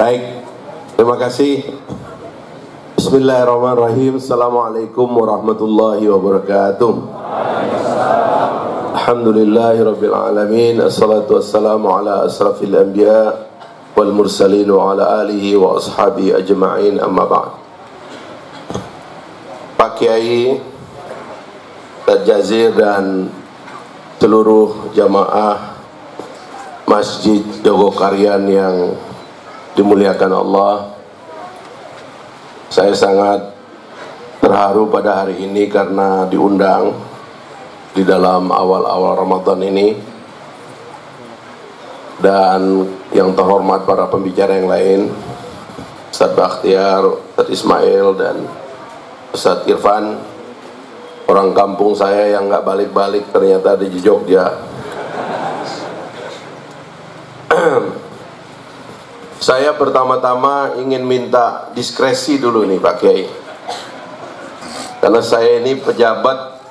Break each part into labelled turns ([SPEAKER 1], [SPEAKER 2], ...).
[SPEAKER 1] Baik, terima kasih. Bismillahirrahmanirrahim. Assalamualaikum warahmatullahi wabarakatuh. Alhamdulillahirabbil alamin. Assalatu wassalamu ala asrafil anbiya wal mursalin wa ala alihi wa ashabihi ajma'in, amma ba'd. Pak Kiai Jazir dan seluruh jamaah Masjid Jogokarian yang dimuliakan Allah, saya sangat terharu pada hari ini karena diundang di dalam awal-awal Ramadan ini, dan yang terhormat para pembicara yang lain, Ustaz Bakhtiar, Ustaz Ismail, dan Ustaz Irfan, orang kampung saya yang nggak balik-balik ternyata di Jogja. Saya pertama-tama ingin minta diskresi dulu nih Pak Kiai, karena saya ini pejabat,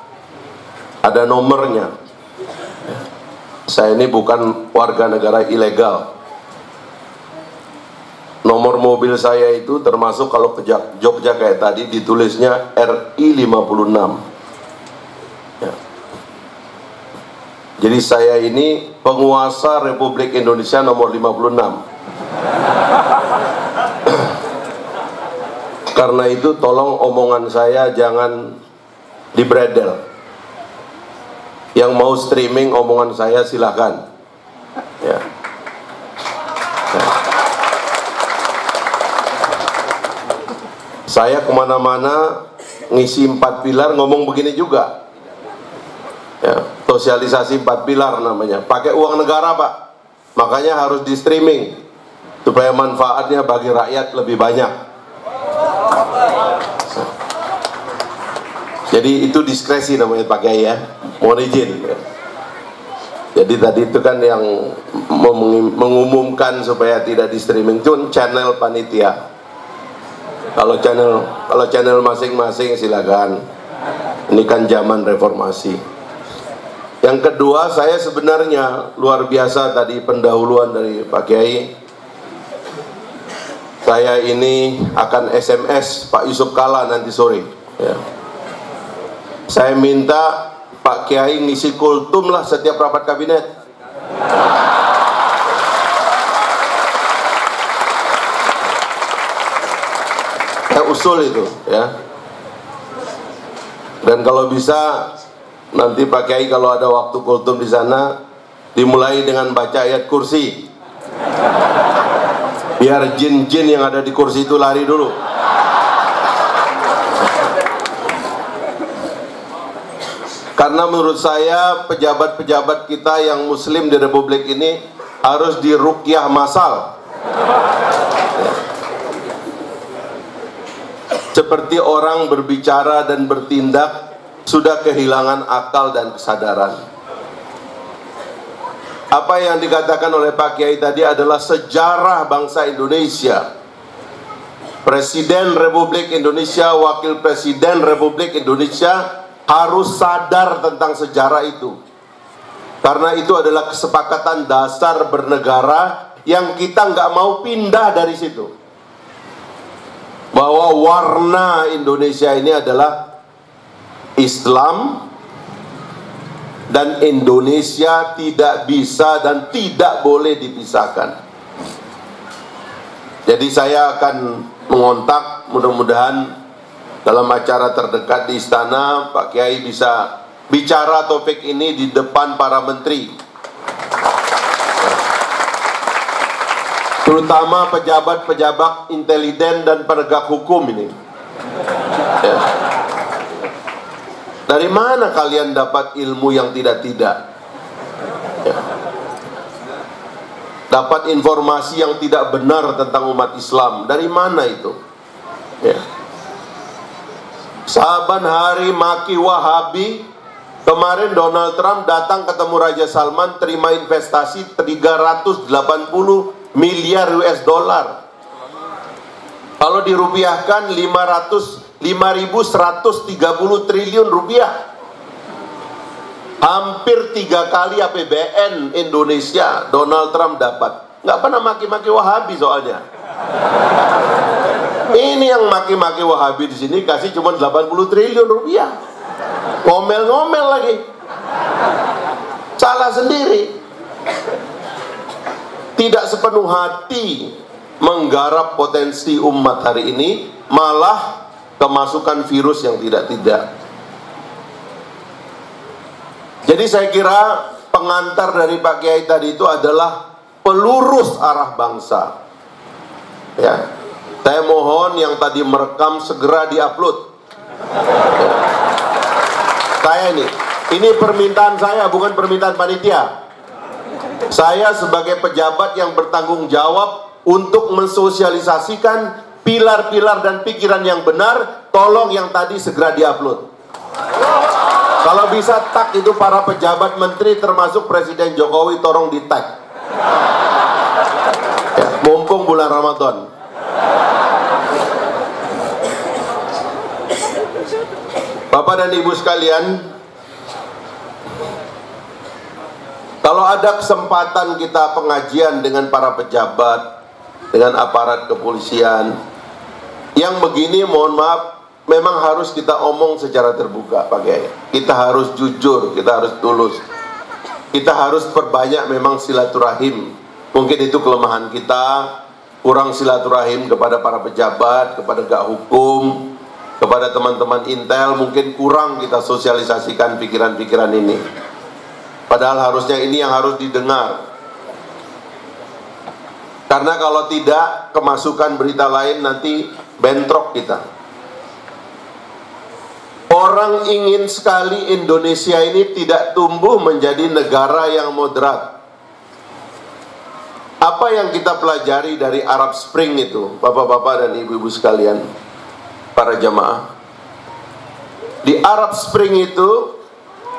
[SPEAKER 1] ada nomornya. Saya ini bukan warga negara ilegal. Nomor mobil saya itu termasuk kalau ke Jogja kayak tadi ditulisnya RI 56 ya. Jadi saya ini penguasa Republik Indonesia nomor 56. Karena itu tolong omongan saya jangan dibredel. Yang mau streaming omongan saya silakan ya. Saya kemana-mana ngisi 4 pilar ngomong begini juga ya. Sosialisasi 4 pilar namanya. Pakai uang negara Pak, makanya harus di streaming supaya manfaatnya bagi rakyat lebih banyak. Jadi itu diskresi namanya Pak Kiai ya, mohon izin ya. Jadi tadi itu kan yang mengumumkan supaya tidak di streaming itu channel panitia. Kalau channel masing-masing silakan. Ini kan zaman reformasi. Yang kedua, saya sebenarnya luar biasa tadi pendahuluan dari Pak Kiai. Saya ini akan SMS Pak Yusuf Kalla nanti sore ya. Saya minta Pak Kiai ngisi kultum lah setiap rapat kabinet. Saya usul itu ya. Dan kalau bisa nanti Pak Kiai kalau ada waktu kultum di sana dimulai dengan baca ayat kursi. Biar jin-jin yang ada di kursi itu lari dulu. Karena menurut saya pejabat-pejabat kita yang muslim di Republik ini harus diruqyah massal. Seperti orang berbicara dan bertindak sudah kehilangan akal dan kesadaran. Apa yang dikatakan oleh Pak Kiai tadi adalah sejarah bangsa Indonesia. Presiden Republik Indonesia, Wakil Presiden Republik Indonesia harus sadar tentang sejarah itu. Karena itu adalah kesepakatan dasar bernegara yang kita nggak mau pindah dari situ. Bahwa warna Indonesia ini adalah Islam, dan Indonesia tidak bisa dan tidak boleh dipisahkan. Jadi saya akan mengontak, mudah-mudahan dalam acara terdekat di istana Pak Kiai bisa bicara topik ini di depan para menteri, terutama pejabat-pejabat intelijen dan penegak hukum ini ya. Dari mana kalian dapat ilmu yang tidak-tidak ya. Dapat informasi yang tidak benar tentang umat Islam, dari mana itu ya. Saban hari maki Wahabi. Kemarin Donald Trump datang ketemu Raja Salman, terima investasi 380 miliar US dollar. Kalau dirupiahkan 5.130 triliun rupiah. Hampir 3 kali APBN Indonesia Donald Trump dapat. Nggak pernah maki-maki Wahabi soalnya. Ini yang maki-maki Wahabi di sini kasih cuma 80 triliun rupiah. Ngomel-ngomel lagi. Salah sendiri. Tidak sepenuh hati menggarap potensi umat hari ini, malah kemasukan virus yang tidak-tidak. Jadi saya kira pengantar dari Pak Kiai tadi itu adalah pelurus arah bangsa. Ya, saya mohon yang tadi merekam segera diupload. Ya. Saya ini permintaan saya, bukan permintaan panitia. Saya sebagai pejabat yang bertanggung jawab untuk mensosialisasikan pilar-pilar dan pikiran yang benar, tolong yang tadi segera diupload. Kalau bisa tag itu para pejabat menteri termasuk Presiden Jokowi, tolong di tag. Ya, mumpung bulan Ramadan. Bapak dan Ibu sekalian, kalau ada kesempatan kita pengajian dengan para pejabat, dengan aparat kepolisian, yang begini mohon maaf, memang harus kita omong secara terbuka, Pak Kiai. Kita harus jujur, kita harus tulus. Kita harus perbanyak memang silaturahim. Mungkin itu kelemahan kita, kurang silaturahim kepada para pejabat, kepada gak hukum, kepada teman-teman intel, mungkin kurang kita sosialisasikan pikiran-pikiran ini. Padahal harusnya ini yang harus didengar. Karena kalau tidak, kemasukan berita lain nanti bentrok kita. Orang ingin sekali Indonesia ini tidak tumbuh menjadi negara yang moderat. Apa yang kita pelajari dari Arab Spring itu, bapak-bapak dan ibu-ibu sekalian, para jamaah? Di Arab Spring itu,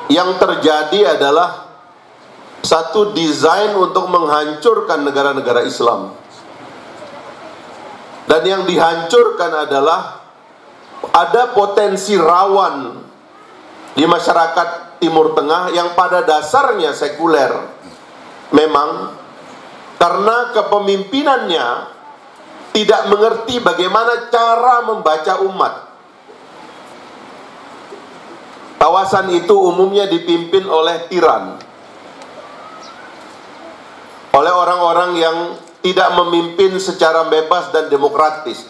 [SPEAKER 1] yang terjadi adalah satu desain untuk menghancurkan negara-negara Islam. Dan yang dihancurkan adalah ada potensi rawan di masyarakat Timur Tengah yang pada dasarnya sekuler. Memang karena kepemimpinannya tidak mengerti bagaimana cara membaca umat. Kawasan itu umumnya dipimpin oleh tiran, oleh orang-orang yang tidak memimpin secara bebas dan demokratis.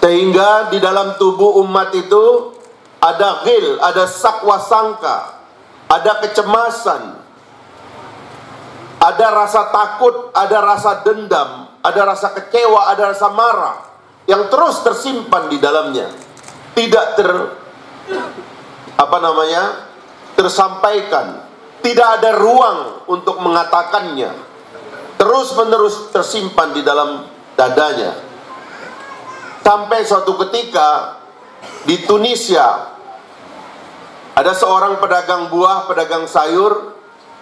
[SPEAKER 1] Sehingga di dalam tubuh umat itu ada ghil, ada sakwa sangka, ada kecemasan, ada rasa takut, ada rasa dendam, ada rasa kecewa, ada rasa marah yang terus tersimpan di dalamnya, tidak tersampaikan, tidak ada ruang untuk mengatakannya, terus-menerus tersimpan di dalam dadanya. Sampai suatu ketika di Tunisia ada seorang pedagang buah, pedagang sayur,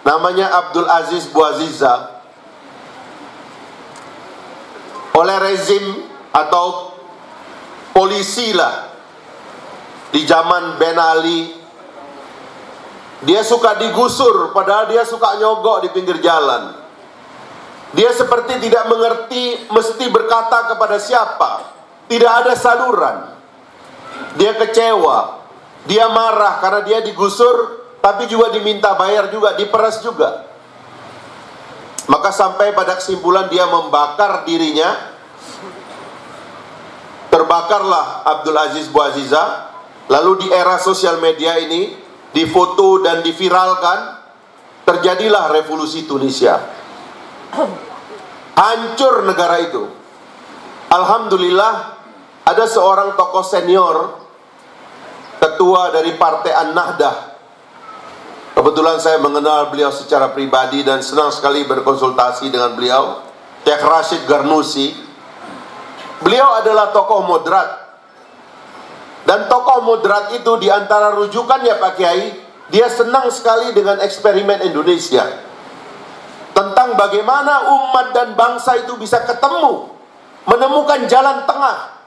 [SPEAKER 1] namanya Abdul Aziz Bouaziza. Oleh rezim atau polisi lah di zaman Ben Ali, dia suka digusur, padahal dia suka nyogok di pinggir jalan. Dia seperti tidak mengerti mesti berkata kepada siapa. Tidak ada saluran. Dia kecewa, dia marah karena dia digusur, tapi juga diminta bayar juga, diperas juga. Maka sampai pada kesimpulan dia membakar dirinya. Terbakarlah Abdul Aziz Bouaziza. Lalu di era sosial media ini difoto dan diviralkan. Terjadilah revolusi Tunisia. Hancur negara itu. Alhamdulillah ada seorang tokoh senior, ketua dari Partai An-Nahdah. Kebetulan saya mengenal beliau secara pribadi dan senang sekali berkonsultasi dengan beliau, Syekh Rashid Garnusi. Beliau adalah tokoh moderat. Dan tokoh moderat itu diantara rujukannya Pak Kiai, dia senang sekali dengan eksperimen Indonesia. Tentang bagaimana umat dan bangsa itu bisa ketemu, menemukan jalan tengah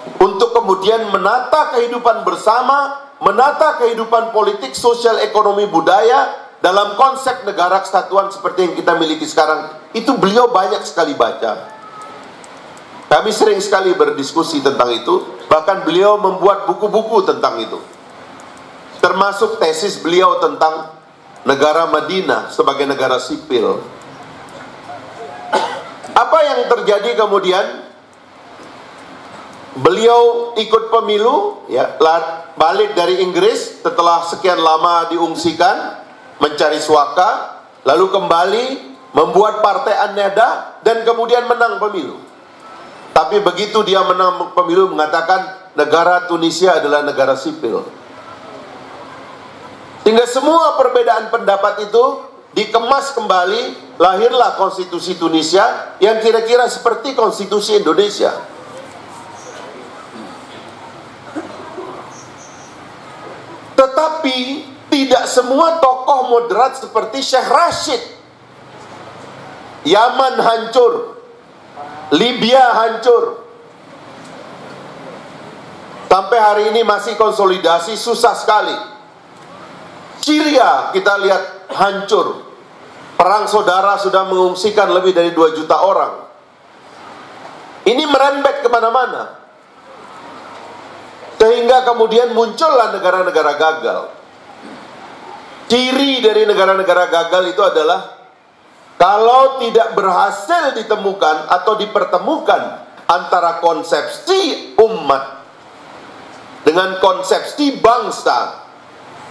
[SPEAKER 1] untuk kemudian menata kehidupan bersama, menata kehidupan politik, sosial, ekonomi, budaya dalam konsep negara kesatuan seperti yang kita miliki sekarang, itu beliau banyak sekali baca. Kami sering sekali berdiskusi tentang itu, bahkan beliau membuat buku-buku tentang itu. Termasuk tesis beliau tentang negara Madinah sebagai negara sipil. Apa yang terjadi kemudian? Beliau ikut pemilu, ya, balik dari Inggris setelah sekian lama diungsikan, mencari suaka, lalu kembali membuat partai An-Nahda dan kemudian menang pemilu. Tapi begitu dia menang pemilu mengatakan negara Tunisia adalah negara sipil. Sehingga semua perbedaan pendapat itu dikemas kembali, lahirlah konstitusi Tunisia yang kira-kira seperti konstitusi Indonesia. Tetapi tidak semua tokoh moderat seperti Syekh Rashid. Yaman hancur, Libya hancur, sampai hari ini masih konsolidasi susah sekali. Syria kita lihat hancur, perang saudara sudah mengungsikan lebih dari 2 juta orang. Ini merembet kemana-mana, sehingga kemudian muncullah negara-negara gagal. Ciri dari negara-negara gagal itu adalah kalau tidak berhasil ditemukan atau dipertemukan antara konsepsi umat dengan konsepsi bangsa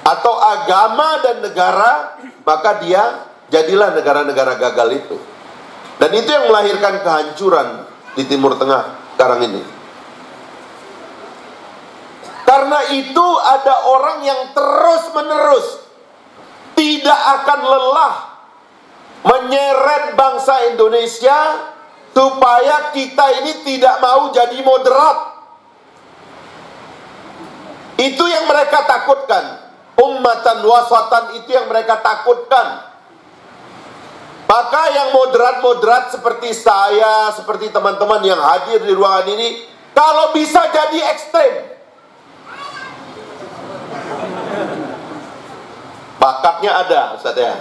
[SPEAKER 1] atau agama dan negara, maka dia jadilah negara-negara gagal itu. Dan itu yang melahirkan kehancuran di Timur Tengah sekarang ini. Karena itu ada orang yang terus-menerus tidak akan lelah menyeret bangsa Indonesia supaya kita ini tidak mau jadi moderat. Itu yang mereka takutkan. Ummatan wasatan itu yang mereka takutkan. Maka yang moderat-moderat seperti saya, seperti teman-teman yang hadir di ruangan ini, kalau bisa jadi ekstrem. Bakatnya ada, Ustaz ya.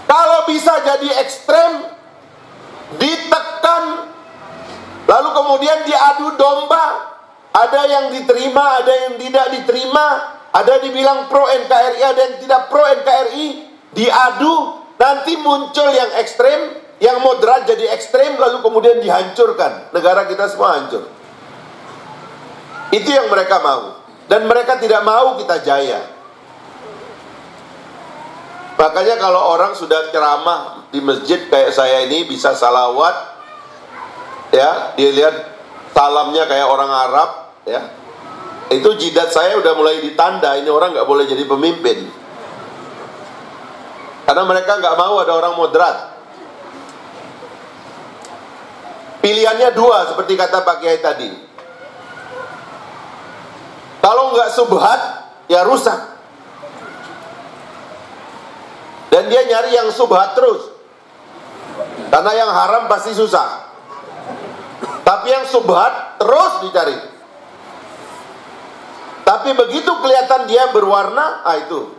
[SPEAKER 1] Kalau bisa jadi ekstrem, ditekan, lalu kemudian diadu domba, ada yang diterima, ada yang tidak diterima, ada dibilang pro NKRI, ada yang tidak pro NKRI, diadu, nanti muncul yang ekstrem, yang moderat jadi ekstrem, lalu kemudian dihancurkan. Negara kita semua hancur. Itu yang mereka mau. Dan mereka tidak mau kita jaya. Makanya kalau orang sudah ceramah di masjid kayak saya ini, bisa salawat, ya, dia lihat salamnya kayak orang Arab, ya, itu jidat saya udah mulai ditanda, ini orang nggak boleh jadi pemimpin. Karena mereka nggak mau ada orang moderat. Pilihannya dua, seperti kata Pak Kiai tadi. Kalau nggak subhat, ya rusak. Dan dia nyari yang subhat terus. Karena yang haram pasti susah. Tapi yang subhat terus dicari. Tapi begitu kelihatan dia berwarna, itu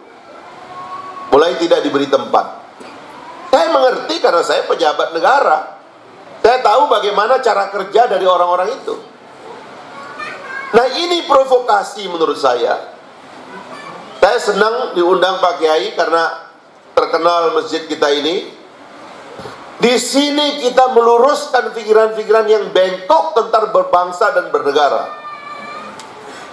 [SPEAKER 1] mulai tidak diberi tempat. Saya mengerti karena saya pejabat negara. Saya tahu bagaimana cara kerja dari orang-orang itu. Nah, ini provokasi menurut saya. Saya senang diundang Pak Kiai karena terkenal masjid kita ini. Di sini kita meluruskan pikiran-pikiran yang bengkok tentang berbangsa dan bernegara.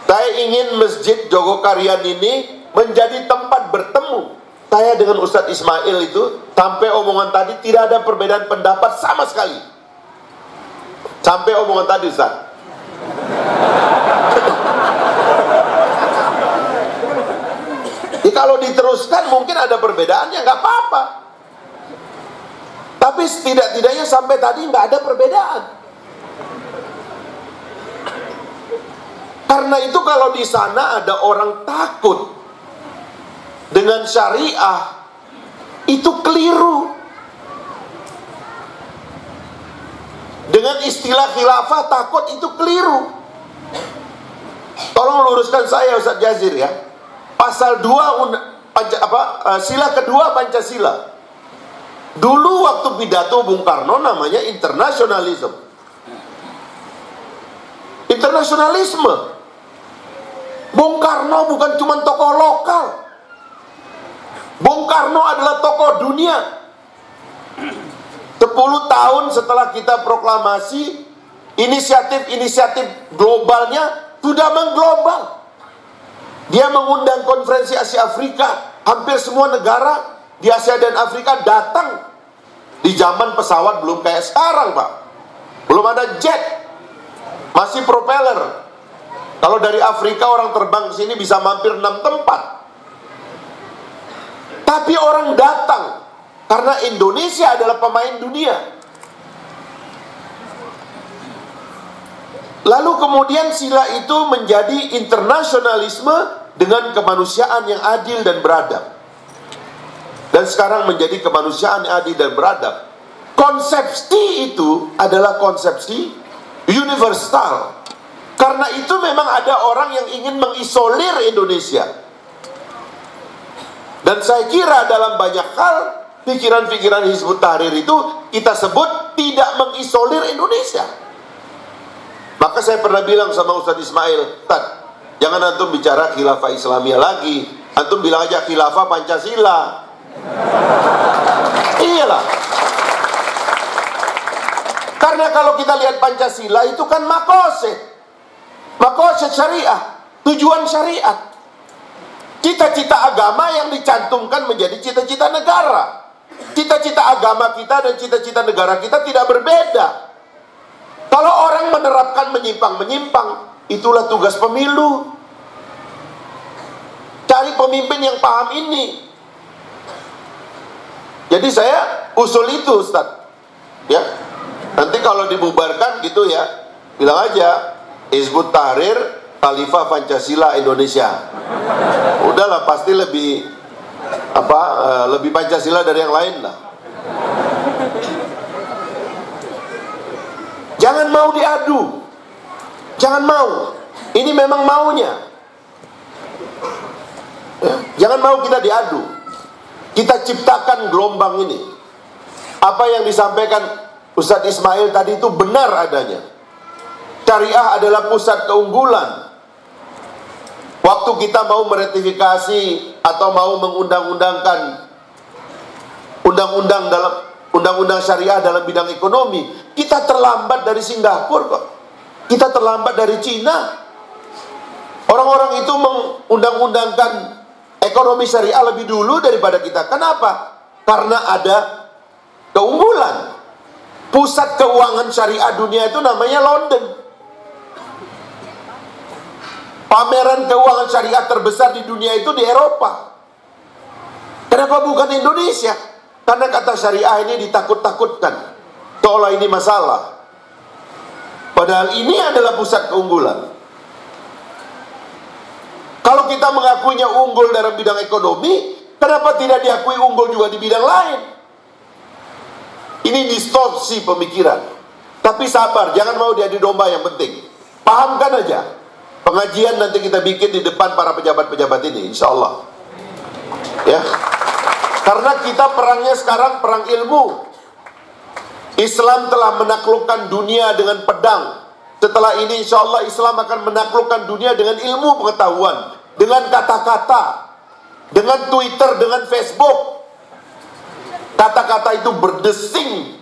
[SPEAKER 1] Saya ingin Masjid Jogokarian ini menjadi tempat bertemu saya dengan Ustadz Ismail itu. Sampai omongan tadi tidak ada perbedaan pendapat sama sekali. Sampai omongan tadi, Ustadz. Kalau diteruskan mungkin ada perbedaannya, nggak apa-apa. Tapi setidak-tidaknya sampai tadi nggak ada perbedaan. Karena itu kalau di sana ada orang takut dengan syariah, itu keliru. Dengan istilah khilafah takut, itu keliru. Tolong luruskan saya Ustaz Jazir ya. Pasal 2 sila kedua Pancasila. Dulu waktu pidato Bung Karno namanya internasionalisme. Internasionalisme. Bung Karno bukan cuma tokoh lokal. Bung Karno adalah tokoh dunia. 10 tahun setelah kita proklamasi, inisiatif globalnya sudah mengglobal. Dia mengundang konferensi Asia Afrika. Hampir semua negara di Asia dan Afrika datang. Di zaman pesawat belum kayak sekarang, Pak. Belum ada jet. Masih propeller. Kalau dari Afrika orang terbang ke sini bisa mampir 6 tempat. Tapi orang datang karena Indonesia adalah pemain dunia. Lalu kemudian sila itu menjadi internasionalisme dengan kemanusiaan yang adil dan beradab. Dan sekarang menjadi kemanusiaan yang adil dan beradab. Konsepsi itu adalah konsepsi universal. Karena itu memang ada orang yang ingin mengisolir Indonesia. Dan saya kira dalam banyak hal, pikiran-pikiran Hizbut Tahrir itu kita sebut tidak mengisolir Indonesia. Maka saya pernah bilang sama Ustadz Ismail, Ustadz, jangan antum bicara khilafah Islamiyah lagi. Antum bilang aja khilafah Pancasila. Iyalah. Karena kalau kita lihat Pancasila itu kan makosid syariah, tujuan syariat. Cita-cita agama yang dicantumkan menjadi cita-cita negara. Cita-cita agama kita dan cita-cita negara kita tidak berbeda. Kalau orang menerapkan menyimpang-menyimpang, itulah tugas pemilu. Cari pemimpin yang paham ini. Jadi saya usul itu, Ustaz. Ya. Nanti kalau dibubarkan gitu ya, bilang aja Hizbut Tahrir Khalifah Pancasila Indonesia. Udahlah, pasti lebih Pancasila dari yang lain lah. Jangan mau diadu. Jangan mau. Ini memang maunya. Ya, jangan mau kita diadu. Kita ciptakan gelombang ini. Apa yang disampaikan Ustadz Ismail tadi itu benar adanya. Syariah adalah pusat keunggulan. Waktu kita mau meratifikasi atau mau mengundang-undangkan undang-undang syariah dalam bidang ekonomi, kita terlambat dari Singapura kok. Kita terlambat dari Cina. Orang-orang itu mengundang-undangkan ekonomi syariah lebih dulu daripada kita. Kenapa? Karena ada keunggulan. Pusat keuangan syariah dunia itu namanya London. Pameran keuangan syariah terbesar di dunia itu di Eropa. Kenapa bukan Indonesia? Karena kata syariah ini ditakut-takutkan, seolah ini masalah. Padahal ini adalah pusat keunggulan. Kalau kita mengakuinya unggul dalam bidang ekonomi, kenapa tidak diakui unggul juga di bidang lain? Ini distorsi pemikiran. Tapi sabar, jangan mau diadu domba, yang penting pahamkan aja. Pengajian nanti kita bikin di depan para pejabat-pejabat ini, insya Allah. Ya, karena kita perangnya sekarang perang ilmu. Islam telah menaklukkan dunia dengan pedang. Setelah ini insya Allah Islam akan menaklukkan dunia dengan ilmu pengetahuan, dengan kata-kata, dengan Twitter, dengan Facebook. Kata-kata itu berdesing,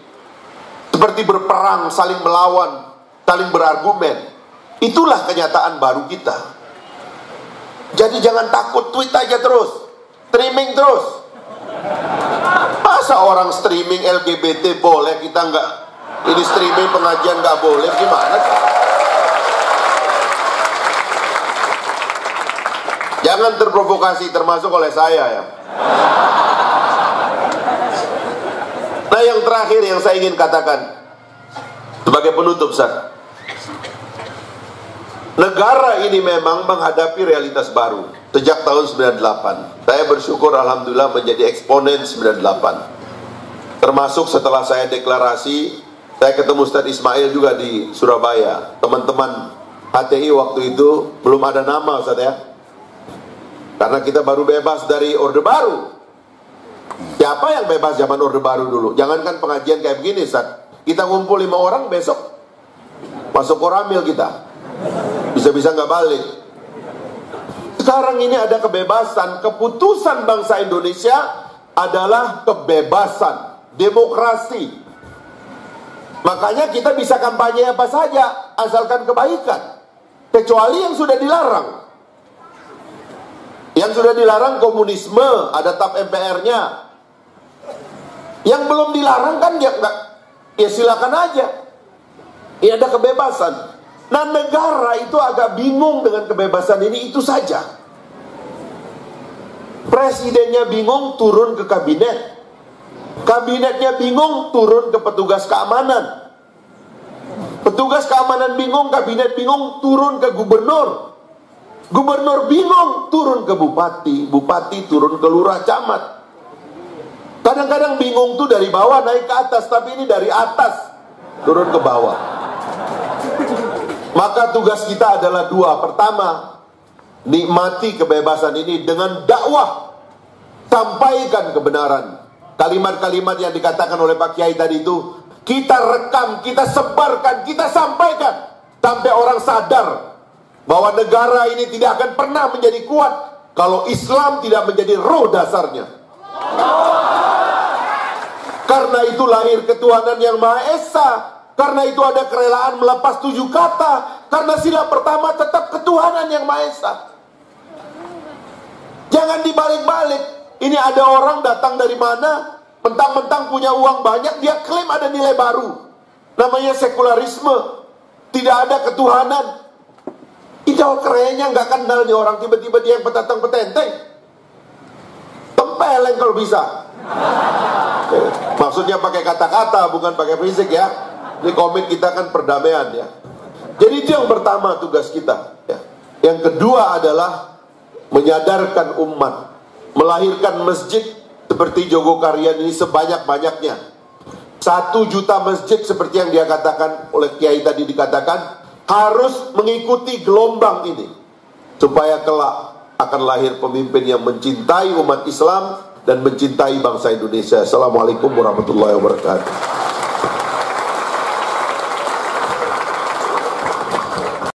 [SPEAKER 1] seperti berperang, saling melawan, saling berargumen. Itulah kenyataan baru kita. Jadi jangan takut, tweet aja terus, streaming terus. Masa orang streaming LGBT boleh, kita enggak? Ini streaming pengajian enggak boleh, gimana sih? Jangan terprovokasi, termasuk oleh saya ya. Nah, yang terakhir yang saya ingin katakan sebagai penutup, Ustaz. Negara ini memang menghadapi realitas baru sejak tahun 98. Saya bersyukur alhamdulillah menjadi eksponen 98. Termasuk setelah saya deklarasi, saya ketemu Ustadz Ismail juga di Surabaya. Teman-teman HTI waktu itu belum ada nama, Ustadz ya. Karena kita baru bebas dari Orde Baru. Siapa yang bebas zaman Orde Baru dulu? Jangankan pengajian kayak begini, Ustaz. Kita ngumpul 5 orang, besok masuk koramil kita. Bisa-bisa nggak balik. Sekarang ini ada kebebasan. Keputusan bangsa Indonesia adalah kebebasan, demokrasi. Makanya kita bisa kampanye apa saja, asalkan kebaikan. Kecuali yang sudah dilarang. Yang sudah dilarang komunisme, ada TAP MPR-nya. Yang belum dilarang kan ya silakan aja. Ini ada kebebasan. Nah, negara itu agak bingung dengan kebebasan ini, itu saja. Presidennya bingung, turun ke kabinet. Kabinetnya bingung, turun ke petugas keamanan. Petugas keamanan bingung, kabinet bingung, turun ke gubernur. Gubernur bingung, turun ke bupati. Bupati turun ke lurah, camat. Kadang-kadang bingung tuh dari bawah naik ke atas, tapi ini dari atas turun ke bawah. Maka tugas kita adalah 2. Pertama, nikmati kebebasan ini dengan dakwah. Sampaikan kebenaran. Kalimat-kalimat yang dikatakan oleh Pak Kiai tadi itu, kita rekam, kita sebarkan, kita sampaikan. Sampai orang sadar bahwa negara ini tidak akan pernah menjadi kuat kalau Islam tidak menjadi roh dasarnya. Karena itu lahir ketuhanan yang Maha Esa. Karena itu ada kerelaan melepas 7 kata. Karena sila pertama tetap ketuhanan yang Maha Esa. Jangan dibalik-balik. Ini ada orang datang dari mana, mentang-mentang punya uang banyak, dia klaim ada nilai baru. Namanya sekularisme. Tidak ada ketuhanan. Itu kerennya nggak kenal nih orang, tiba-tiba dia yang petatang petenteng. Tempeleng kalau bisa. Maksudnya pakai kata-kata, bukan pakai fisik ya. Ini komit kita kan perdamaian ya. Jadi itu yang pertama tugas kita ya. Yang kedua adalah menyadarkan umat, melahirkan masjid seperti Jogokarian ini sebanyak-banyaknya. 1 juta masjid seperti yang dia katakan oleh Kiai tadi, dikatakan harus mengikuti gelombang ini, supaya kelak akan lahir pemimpin yang mencintai umat Islam dan mencintai bangsa Indonesia. Assalamualaikum warahmatullahi wabarakatuh.